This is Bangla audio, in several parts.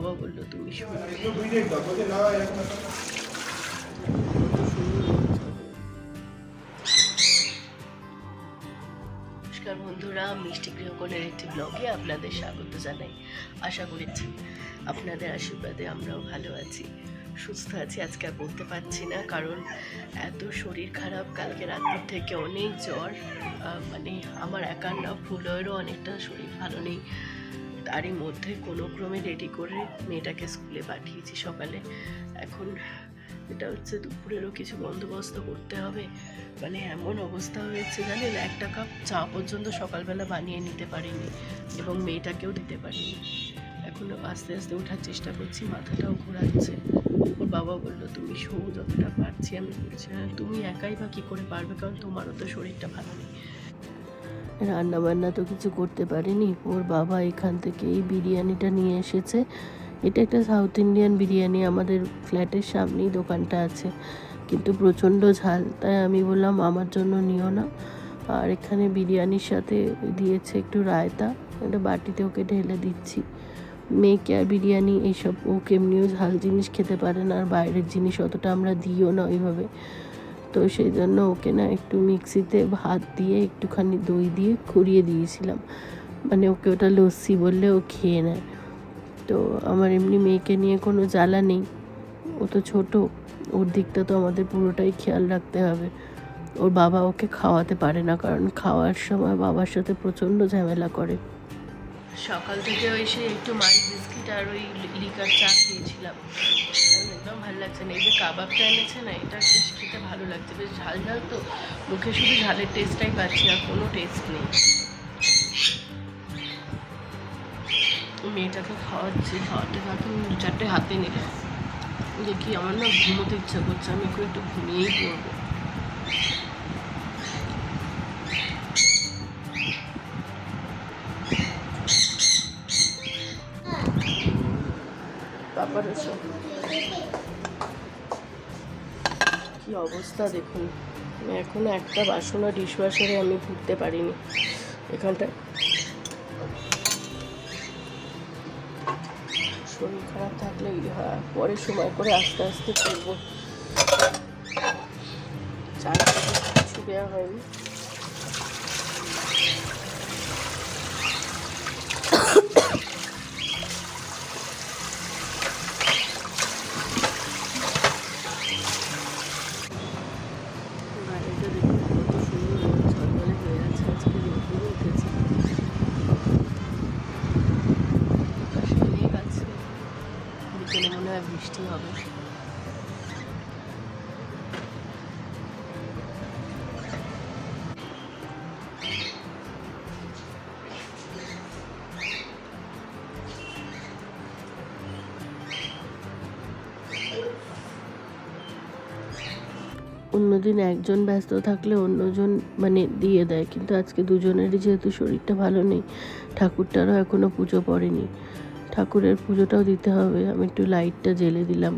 বাবা বললো তুমি নমস্কার বন্ধুরা, মিষ্টি গৃহকোণের একটি ব্লগে আপনাদের স্বাগত জানাই। আশা করছি আপনাদের আশীর্বাদে আমরাও ভালো আছি, সুস্থ আছি। আজকে আর বলতে পারছি না, কারণ এত শরীর খারাপ। কালকে রাত্রি থেকে অনেক জ্বর, মানে আমার একার না, ফুলেরও অনেকটা শরীর ভালো নেই। তারই মধ্যে কোনো ক্রমে রেডি করে মেয়েটাকে স্কুলে পাঠিয়েছি সকালে। এখন এটা হচ্ছে দুপুরেরও কিছু বন্দোবস্ত করতে হবে। মানে এমন অবস্থা হয়েছে জানেন, একটা কাপ চা পর্যন্ত সকালবেলা বানিয়ে নিতে পারিনি এবং মেয়েটাকেও দিতে পারিনি। এখনও আস্তে আস্তে ওঠার চেষ্টা করছি, মাথাটাও ঘোরাচ্ছে। ওর বাবা বললো তুমি শো, যতটা পারছি আমি করছি। তুমি একাই বা কী করে পারবে, কারণ তোমারও তো শরীরটা ভালো নেই। রান্না বান্না তো কিছু করতে পারিনি। ওর বাবা এখান থেকে এই বিরিয়ানিটা নিয়ে এসেছে। এটা একটা সাউথ ইন্ডিয়ান বিরিয়ানি, আমাদের ফ্ল্যাটের সামনেই দোকানটা আছে, কিন্তু প্রচণ্ড ঝাল। তাই আমি বললাম আমার জন্য নিও না। আর এখানে বিরিয়ানির সাথে দিয়েছে একটু রায়তা, একটা বাটিতে ওকে ঢেলে দিচ্ছি। মেয়েকে আর বিরিয়ানি এইসব, ও কেমনিও ঝাল জিনিস খেতে পারে না, আর বাইরের জিনিস অতটা আমরা দিও না ওইভাবে। তো সেই জন্য ওকে না একটু মিক্সিতে ভাত দিয়ে একটুখানি দই দিয়ে খুঁড়িয়ে দিয়েছিলাম, মানে ওকে ওটা লস্যি বললে ও খেয়ে নেয়। তো আমার এমনি মেয়েকে নিয়ে কোনো জ্বালা নেই, ও তো ছোটো, ওর দিকটা তো আমাদের পুরোটাই খেয়াল রাখতে হবে। ওর বাবা ওকে খাওয়াতে পারে না, কারণ খাওয়ার সময় বাবার সাথে প্রচণ্ড ঝামেলা করে। সকাল থেকে ওই সে একটু মারি বিস্কিট আর ওই লিকার চা খেয়েছিলাম, একদম ভালো লাগছে না। এই যে কাবাবটা এনেছে না, এটা বেশ খেতে ভালো লাগছে, বেশ ঝাল ঝাল, তো মুখে শুধু ঝালের টেস্টটাই পাচ্ছি, আর কোনো টেস্ট নেই। মেয়েটাকে খাওয়াতে খাওয়াতে 4টে হাতে নিলাম। দেখি আমার না ঘুমোতে ইচ্ছা করছে, আমি একটু ঘুমিয়েই পড়বো। বাবার এসব কি অবস্থা দেখুন, এখনো একটা বাসনও ডিশওয়াশারে আমি ভুলতে পারিনি। এখানটায় শরীর খারাপ থাকলে পরে সময় করে আস্তে আস্তে করবো। চারটে কিছু দেওয়া হয়নি। বাইরেটা দেখুন কত সুন্দর ঝলমলে হয়ে আছে, আজকে রোদও উঠেছে। আকাশে মেঘ আছে, বিকেলে মনে হয় বৃষ্টি হবে। অন্যদিন একজন ব্যস্ত থাকলে অন্যজন মানে দিয়ে দেয়, কিন্তু আজকে দুজনেরই যেহেতু শরীরটা ভালো নেই, ঠাকুরটারও এখনও পুজো পড়েনি, ঠাকুরের পুজোটাও দিতে হবে। আমি একটু লাইটটা জ্বেলে দিলাম।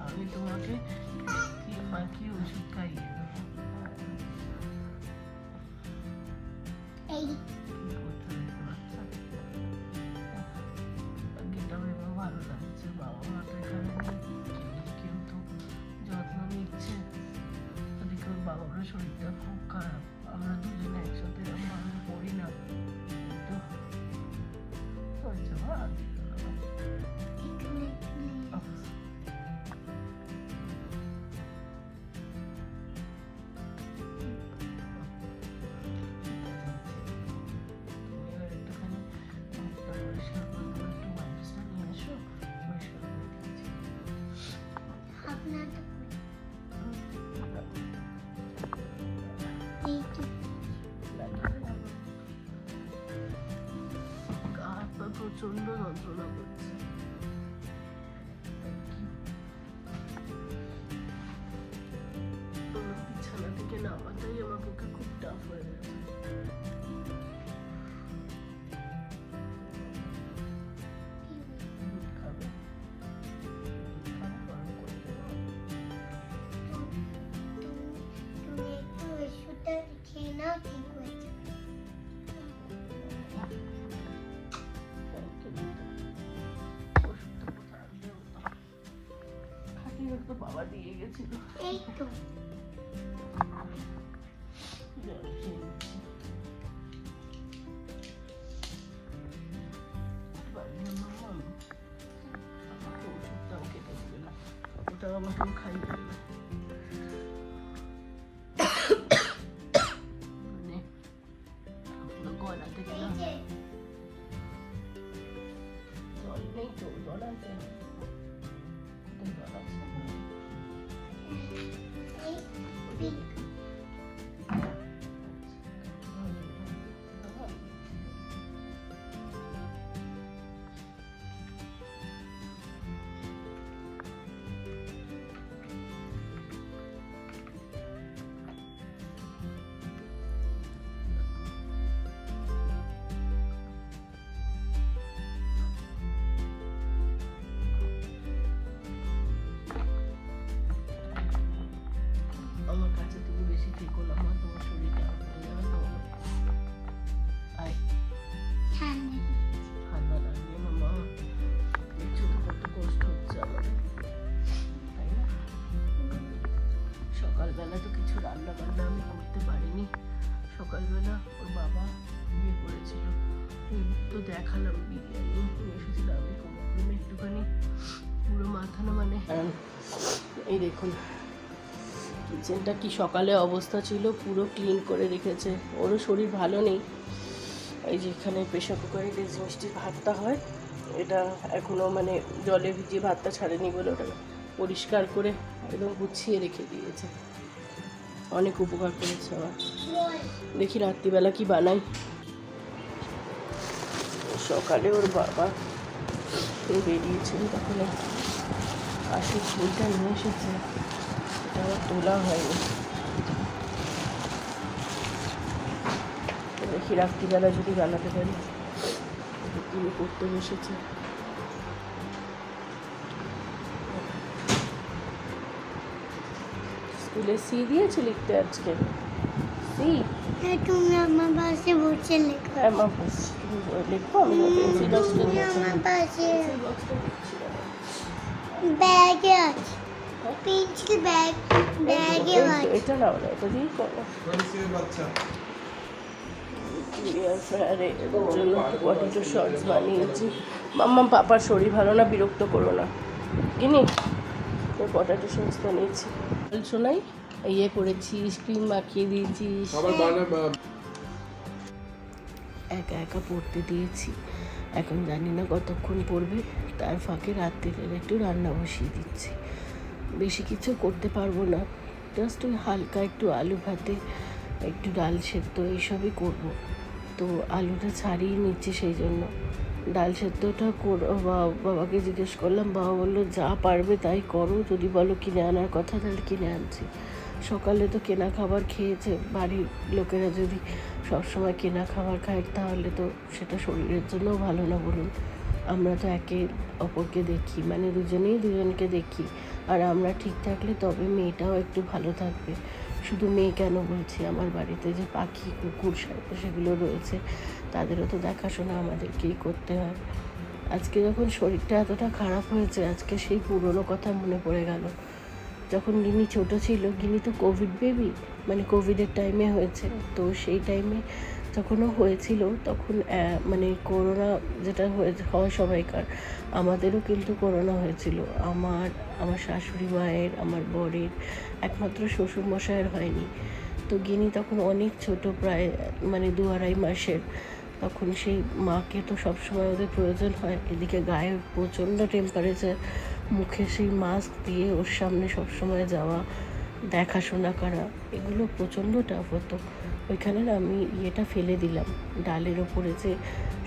আমি তোমাকে বাকি ওষুধ খাইয়ে দেবো। ভালো লাগছে, বাবা মা তো এখানে কেউ তো যত্ন নিচ্ছে। ওদিকে ওর বাবারও শরীরটা খুব খারাপ, আমরা দুজনে একসাথে পড়ি না। প্রচন্ড যন্ত্রণা করছে। বিছানা থেকে নামাটাই আমার পক্ষে খুব টাফ হয়ে গেছে। বাবা দিয়ে গেছিল। এই তো ওষুধটাও কেটে দিবে না, ওটাও আমাকে খাই দেবে। মানে গলা থেকে জল নেই তো, জল আছে আমার কাছে তুমি বেশি থেকো না, আমার তোমার শরীর খারাপ হয়ে যাবে তো। ঠান্ডা লাগবে না মা, দেখছো তো কত কষ্ট হচ্ছে আমার, তাই না? সকালবেলা তো কিছু রান্না বান্না আমি করতে পারিনি। সকালবেলা ওর বাবা ইয়ে করেছিল, তো দেখালাম বিরিয়ানি এসেছিলাম আমি কোনোক্রমে একটুখানি পুরো মাথা না মানে। এই দেখুন কিচেনটা কি সকালে অবস্থা ছিল, পুরো ক্লিন করে রেখেছে। ওরও শরীর ভালো নেই। এই যে এখানে প্রেশার কুকারে লেজ মিষ্টির ভাতটা হয়, এটা এখনও মানে জলে ভিজিয়ে ভাতটা ছাড়েনি বলে ওটা পরিষ্কার করে একদম গুছিয়ে রেখে দিয়েছে। অনেক উপকার করেছে আমার। দেখি রাত্রিবেলা কি বানাই। সকালে ওর বাবা বেরিয়েছেন তখন কাশির ফুলটা নিয়ে এসেছে, এটা আমার তোলা হয়নি। দেখি রাত্রিবেলা যদি বানাতে পারি। তিনি করতে বসেছে। স্কুলে সি দিয়েছে লিখতে আজকে? সি? তুমি আমার পাশে বসে লেখো। হ্যাঁ আমার লিখবো, আমি পেন্সিল বক্সটা দিয়েছি। আমার পাশে ব্যাগে আছে, পেন্সিল ব্যাগে আছে। এটা নাও না, এটা দিয়েই করো। জন্য পটেটো শর্টস বানিয়েছি। মাম্মা পাপার শরীর ভালো না, বিরক্ত করো না। কিনি পটেটো শর্টস বানিয়েছি। শোনাই ইয়ে করেছিস, ক্রিম মাখিয়ে দিয়েছিস, একা একা পড়তে দিয়েছি। এখন জানি না কতক্ষণ পড়বে, তার ফাঁকে রাত্রিরে একটু রান্না বসিয়ে দিচ্ছি। বেশি কিছু করতে পারবো না, জাস্ট ওই হালকা একটু আলু ভাতে, একটু ডাল সেদ্ধ এইসবই করবো। তো আলুটা ছাড়িয়ে নিচ্ছি, সেই জন্য ডাল সেদ্ধটা বাবাকে জিজ্ঞেস করলাম। বাবা বললো যা পারবে তাই করো, যদি বলো কিনে আনার কথা তাহলে কিনে আনছি। সকালে তো কেনা খাবার খেয়েছে, বাড়ির লোকেরা যদি সবসময় কেনা খাবার খায় তাহলে তো সেটা শরীরের জন্যও ভালো না বলুন। আমরা তো একে অপরকে দেখি, মানে দুজনেই দুজনকে দেখি, আর আমরা ঠিক থাকলে তবে মেয়েটাও একটু ভালো থাকবে। শুধু মেয়ে কেন বলছি, আমার বাড়িতে যে পাখি কুকুর সেগুলো রয়েছে তাদেরও তো দেখাশোনা আমাদেরকেই করতে হয়। আজকে যখন শরীরটা এতটা খারাপ হয়েছে, আজকে সেই পুরনো কথা মনে পড়ে গেল। যখন গিনি ছোটো ছিল, গিনি তো কোভিড বেবি, মানে কোভিডের টাইমে হয়েছে। তো সেই টাইমে যখনও হয়েছিল তখন মানে করোনা যেটা হয় সবাইকার, আমাদেরও কিন্তু করোনা হয়েছিল। আমার শাশুড়ি মায়ের, আমার বরের, একমাত্র শ্বশুরমশাইয়ের হয়নি। তো গিনি তখন অনেক ছোট, প্রায় মানে 2-2.5 মাসের। তখন সেই মাকে তো সবসময় ওদের প্রয়োজন হয়। এদিকে গায়ে প্রচণ্ড টেম্পারেচার, মুখে সেই মাস্ক দিয়ে ওর সামনে সবসময় যাওয়া, দেখাশোনা করা, এগুলো প্রচণ্ড টাফ হতো। ওইখানে না আমি ইয়েটা ফেলে দিলাম, ডালের ওপরে যে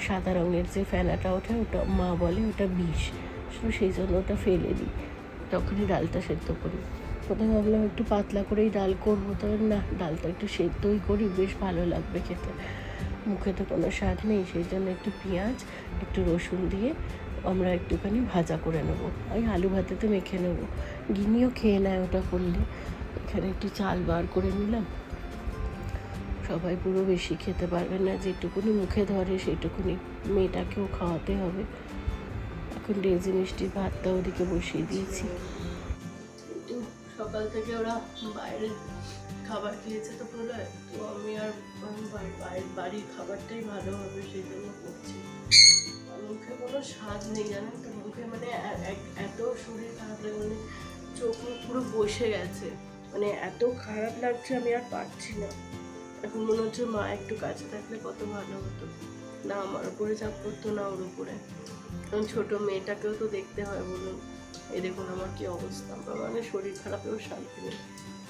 সাদা রঙের যে ফেনাটা ওঠে, ওটা মা বলে ওটা বিষ, সেই জন্য ওটা ফেলে দিই, তখনই ডালটা সেদ্ধ করি। প্রথমে ভাবলাম একটু পাতলা করেই ডাল করবো, তবে না, ডালটা একটু সেদ্ধই করি, বেশ ভালো লাগবে খেতে, মুখে তো কোনো স্বাদ নেই, সেই জন্য একটু পেঁয়াজ একটু রসুন দিয়ে আমরা একটুখানি ভাজা করে নেবো, ওই আলু ভাতেতে মেখে নেবো, গিনিও খেয়ে নেয় ওটা করলে। এখানে একটু চাল বার করে নিলাম, সবাই পুরো বেশি খেতে পারবে না, যেটুকুনি মুখে ধরে সেইটুকুনি মেয়েটাকেও খাওয়াতে হবে। এখন ডেজি মিষ্টির ভাতটা ওদিকে বসিয়ে দিয়েছি। একটু সকাল থেকে ওরা বাইরে খাবার খেয়েছে তো প্রলয়, তো আমি আর বাড়ির খাবারটাই ভালো হবে সেই জন্য করছি। মুখে কোনো স্বাদ নেই জানেন তো, মুখে মানে এত শরীর খারাপ লাগে, মানে চোখ মুখ পুরো বসে গেছে, মানে এত খারাপ লাগছে, আমি আর পারছি না। এখন মনে হচ্ছে মা একটু কাছে থাকলে কত ভালো হতো, না আমার উপরে চাপ পড়তো না ওর উপরে, কারণ ছোটো মেয়েটাকেও তো দেখতে হয় বলুন। এই দেখুন আমার কি অবস্থা, আমার মানে শরীর খারাপেও শান্তি নেই।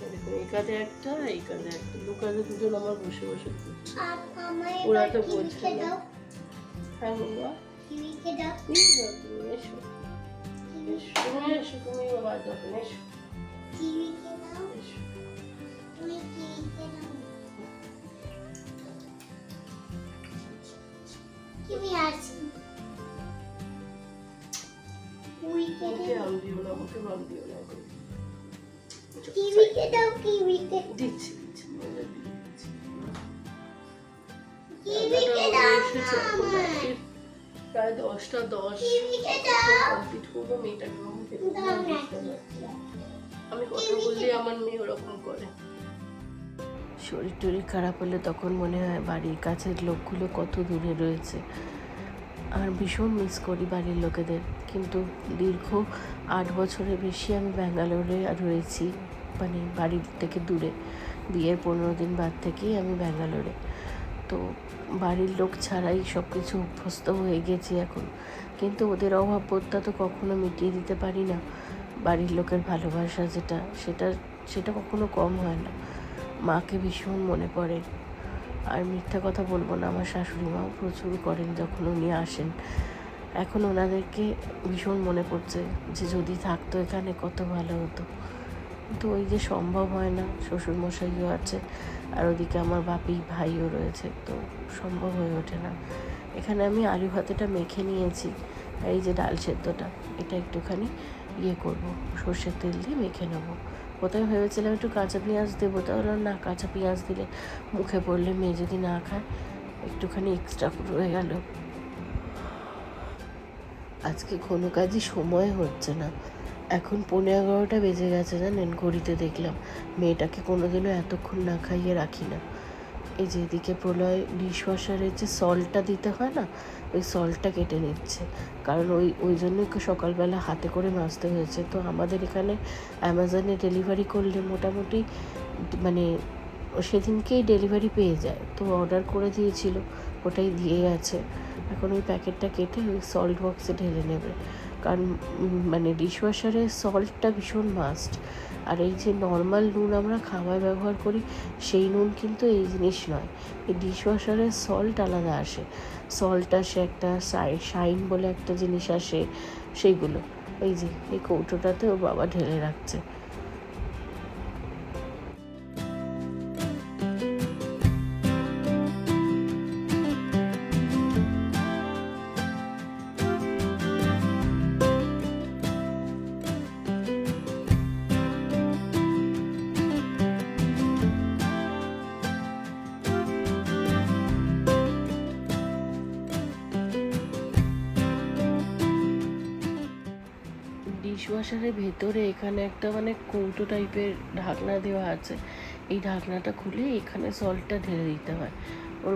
এই দেখুন এই কাজে একটা, এই কাজে একটা, দু কাজে দুজন আমার বসে বসে করছে, ওরা তো বোঝে না। হ্যাঁ বাবা, তুমি এসো, তুমি এসো, তুমি বাবা যখন এসো, প্রায় 10টা 10 কমপ্লিট করবো, মেয়েটাকে আমি কথা বললে আমার মেয়ে ওরকম করে। শরীর টরীর খারাপ হলে তখন মনে হয় বাড়ির কাছের লোকগুলো কত দূরে রয়েছে, আর ভীষণ মিস করি বাড়ির লোকেদের। কিন্তু দীর্ঘ 8 বছরের বেশি আমি ব্যাঙ্গালোরে রয়েছি, মানে বাড়ির থেকে দূরে, বিয়ের 15 দিন বাদ থেকেই আমি ব্যাঙ্গালোরে। তো বাড়ির লোক ছাড়াই সব কিছু অভ্যস্ত হয়ে গেছি এখন, কিন্তু ওদের অভাববোধটা তো কখনো মিটিয়ে দিতে পারি না। বাড়ির লোকের ভালোবাসা সেটা কখনো কম হয় না। মাকে ভীষণ মনে পড়ে, আর মিথ্যা কথা বলবো না, আমার শাশুড়ি মাও প্রচুর করেন যখন উনি আসেন। এখন ওনাদেরকে ভীষণ মনে পড়ছে যে যদি থাকতো এখানে কত ভালো হতো, কিন্তু ওই যে সম্ভব হয় না, শ্বশুরমশাইও আছে আর ওদিকে আমার বাপি ভাইও রয়েছে, তো সম্ভব হয়ে ওঠে না। এখানে আমি আলু ভাতেটা মেখে নিয়েছি, আর এই যে ডাল সেদ্ধটা, এটা একটুখানি করবো, সর্ষের তেল দিয়ে মেখে নেবো। প্রথমে ভেবেছিলাম একটু কাঁচা পেঁয়াজ দেবো, তাহলে না, কাঁচা পেঁয়াজ দিলে মুখে পড়লে মেয়ে যদি না খায়, একটুখানি এক্সট্রা রয়ে গেল। আজকে কোনো কাজই সময় হচ্ছে না, এখন 11:15 বেজে গেছে জানেন, ঘড়িতে দেখলাম। মেয়েটাকে কোনোদিনও এতক্ষণ না খাইয়ে রাখি না। এই যে এদিকে প্রলয় ডিশওয়াশারের যে সল্টটা দিতে হয় না, ওই সল্টটা কেটে নিচ্ছে, কারণ ওই জন্যই সকালবেলা হাতে করে মাজতে হয়েছে। তো আমাদের এখানে অ্যামাজনে ডেলিভারি করলে মোটামুটি মানে সেদিনকেই ডেলিভারি পেয়ে যায়, তো অর্ডার করে দিয়েছিল, ওটাই দিয়ে গেছে। এখন ওই প্যাকেটটা কেটে ওই সল্ট বক্সে ঢেলে নেবে, কারণ মানে ডিশওয়াশারের সল্টটা ভীষণ মাস্ট। আর এই যে নর্মাল নুন আমরা খাওয়ায় ব্যবহার করি, সেই নুন কিন্তু এই জিনিস নয়, এই ডিশওয়াশারের সল্ট আলাদা আসে, সল্ট আসে একটা, শাইন বলে একটা জিনিস আসে, সেইগুলো। এই যে এই কৌটোটাতে ও বাবা ঢেলে রাখছে। ডিশওয়াশারের ভেতরে এখানে একটা মানে কৌটো টাইপের ঢাকনা দেওয়া আছে, এই ঢাকনাটা খুলে এখানে সল্টটা ঢেলে দিতে হয়। ওর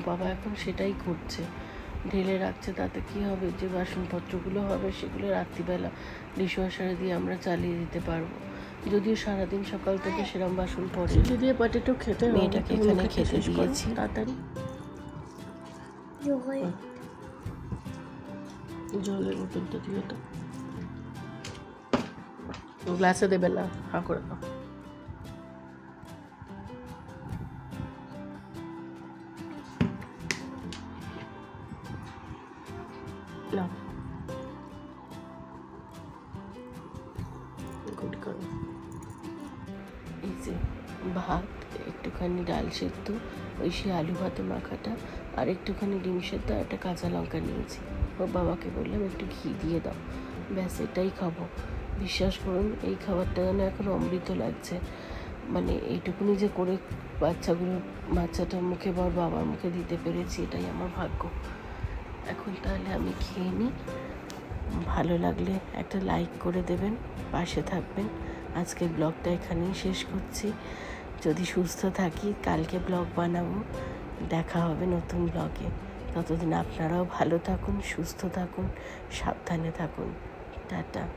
বাবা এখন সেটাই করছে, ঢেলে রাখছে। তাতে কি হবে, যে বাসনপত্রগুলো হবে সেগুলো রাত্রিবেলা ডিশওয়াশারে দিয়ে আমরা চালিয়ে দিতে পারবো, যদিও সারাদিন সকাল থেকে সেরকম বাসন পড়ে। চিলি দিয়ে পটেটো খেতে মেয়েটাকে এখানে খেতে দিয়েছি। তাড়াতাড়ি জলের বোতলটা দিয়ে তো গ্লাসে দেবে না, হা করে দাও। না গুড করো। এই যে ভাত, একটুখানি ডাল সেদ্ধ, ওই সে আলু ভাতে মাখাটা, আর একটুখানি ডিম সেদ্ধ, আর একটা কাঁচা লঙ্কা নিয়েছি। ওর বাবাকে বললাম একটু ঘি দিয়ে দাও, ব্যাস এটাই খাবো। বিশ্বাস করুন এই খাবারটা যেন এখন অমৃত লাগছে। মানে এইটুকুনি যে করে বাচ্চাটার মুখে বা ওর বাবার মুখে দিতে পেরেছি, এটাই আমার ভাগ্য। এখন তাহলে আমি খেয়ে নিই। ভালো লাগলে একটা লাইক করে দেবেন, পাশে থাকবেন। আজকের ব্লগটা এখানেই শেষ করছি। যদি সুস্থ থাকি কালকে ব্লগ বানাবো। দেখা হবে নতুন ব্লগে। ততদিন আপনারাও ভালো থাকুন, সুস্থ থাকুন, সাবধানে থাকুন। টাটা।